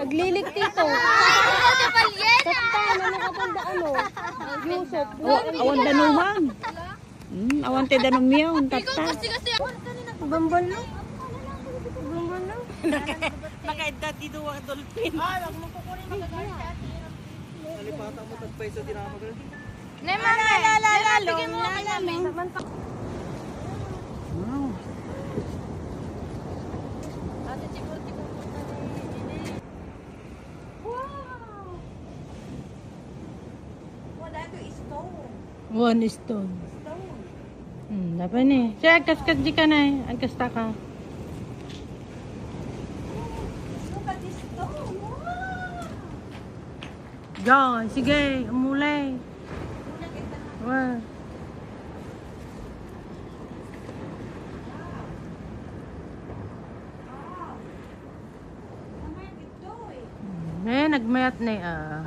Naglilig dito. Kapta, nakapanda ano. Yusuf. Awan danumang. Awan te danumiyaw, tata. Bambal no? Bambal no? Nakaedad dito ang dolphin. Wag mo kukunin magagalit sa atin. Nalipatan mo tagpay sa dinamag. Bigyan mo kami namin. Wow. One stone. Dapat ni. Siya, agkas-kas di ka na eh. Agkasta ka. Diyan, sige, umulay. Wow. Nagmayat na ah.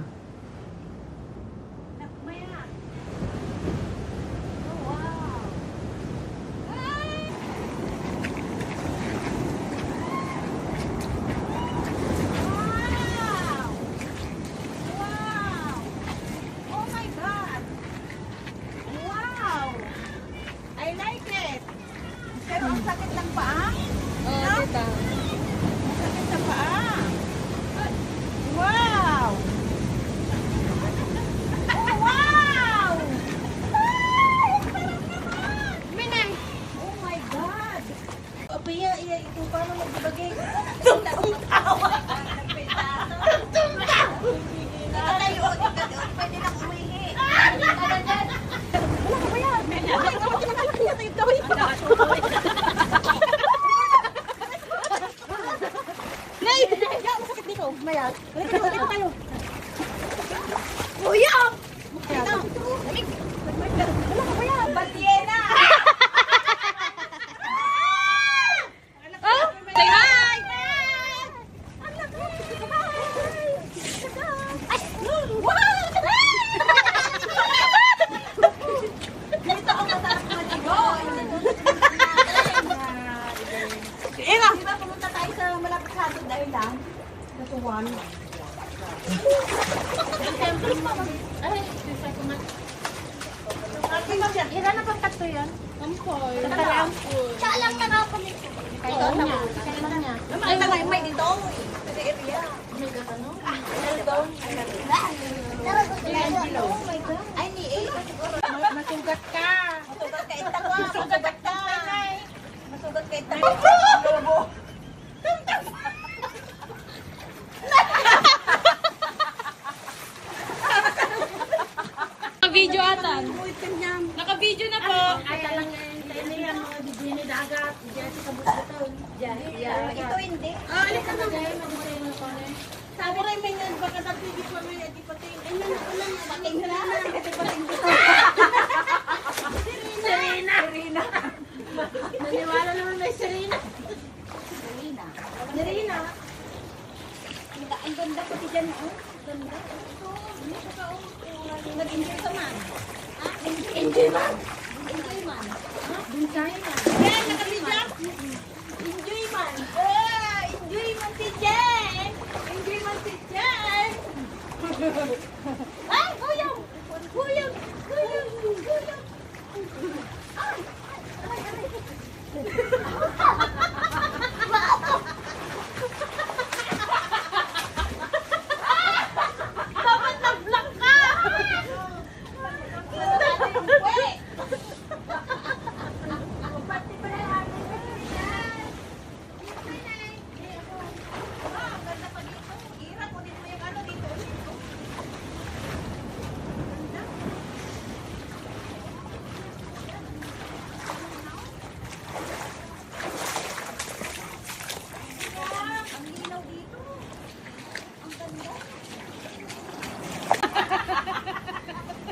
Sakit ng paa? Oo, tita. Sakit ng paa. Wow! Oh, wow! Minay! Oh my God! Pia, ito paano magbibagay? Tumtawa! Tumtawa! Nakatayo, pwede lang umihi. Wala ka ba yan? Mayat. Dito tayo. Kuya! Ito. Wala ka ba yan? Batiena! Oh! Say hi! Wow! Dito ako mataas maligo. Ina! Di ba pumunta tayo sa malapit sa atin dahil lang? Natuwan. Ira na pang kato yan? Ampoy. Siya lang nakakamit. Kaya niya. Kaya niya. Ay, may dito. Sa area. May gano? Ay, ni eh. Masugat ka. Masugat ka ita ko. Masugat ka. Masugat ka ita ko. Naka-video atan. Naka-video na po. Ito hindi. Alika na. Sabi rin may nga baka nagpigit pa may adi pating. Ay na ulan pating na. Serena. Serena. Naniwala naman may Serena. Serena. Serena. Ang ganda pati dyan oh. Ganda. Nag-enjoy ka man. Enjoy man. Enjoy man. Enjoy man. Yan, nakabidyak. Enjoy man. Enjoy man si Jen. Enjoy man si Jen. Ay, kuyong. Kuyong. Kuyong. Kuyong. Ay. Ay, ay.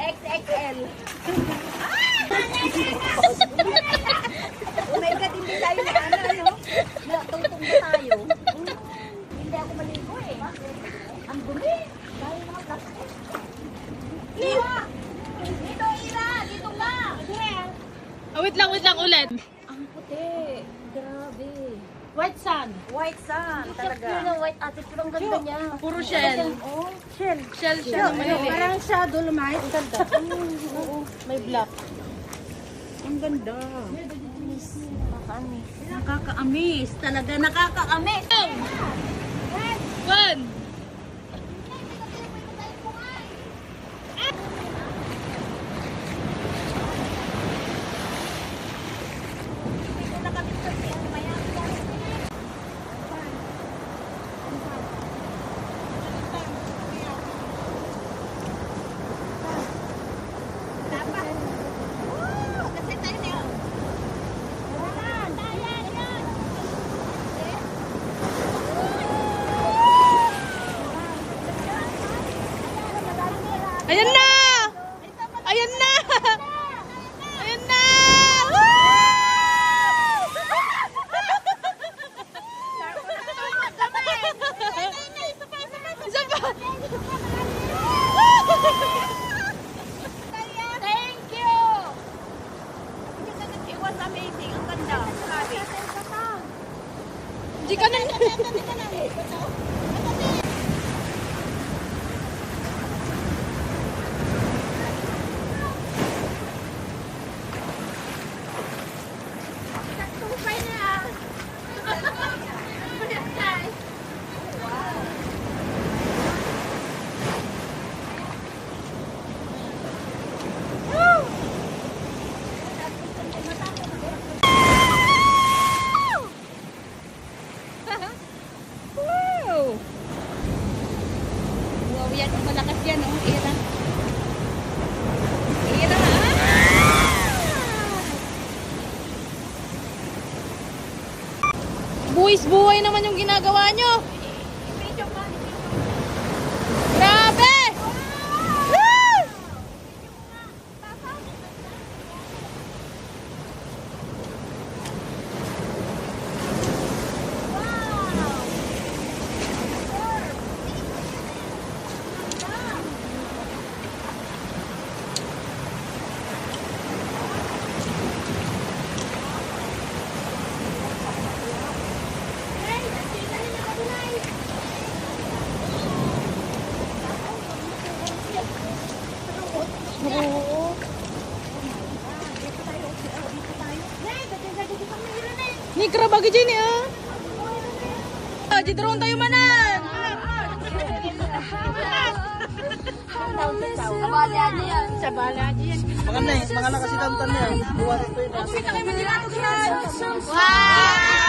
XXL. Oh my God, hindi tayo na ano? Tungtong na tayo. Hindi ako maligo eh. Ang dumi. Dahil mga plastic. Ira! Dito, Ira! Dito ka! Wait lang ulit. ate. Grabe. White sand. White sand, talaga. Yung white ate, pero ang ganda niya. Puro shell. Oh, shell. Shell siya na maliliit. Parang siya, dolomite. Ang ganda. Oo. May black. Ang ganda. Nakakaamis. Nakakaamis. Talaga nakakaamis. One. Ayan na! Ayan na! Ayan na! Isa pa! Thank you! It was amazing. Ang ganda. Grabe. Hindi ka na... Tupay na. Wow! Wow, yan. Malakas yan, oh. Ira. Ira, Buwis-buhay naman yung ginagawa nyo! Grabe! Woo! Ni krabagi dyan eh. Dito ron tayo manan. Sa bala yan. Mga nakasitamtan niya. Buwan ito yun. Wow!